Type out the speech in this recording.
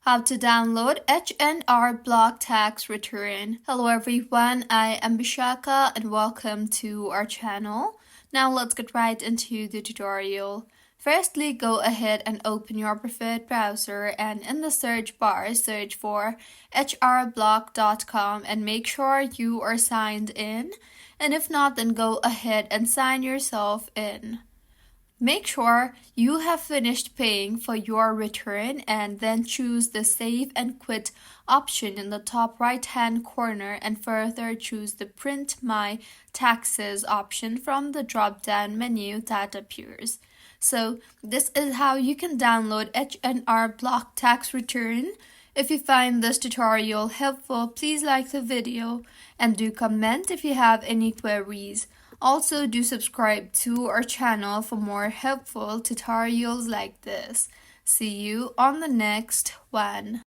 How to download H&R Block tax return. Hello everyone, I am Bishaka and welcome to our channel. Now let's get right into the tutorial. Firstly, go ahead and open your preferred browser and in the search bar, search for hrblock.com and make sure you are signed in. And if not, then go ahead and sign yourself in. Make sure you have finished paying for your return and then choose the Save and Quit option in the top right hand corner and further choose the Print My Taxes option from the drop down menu that appears. So this is how you can download H&R Block tax return. If you find this tutorial helpful, please like the video and do comment if you have any queries. Also, do subscribe to our channel for more helpful tutorials like this. See you on the next one.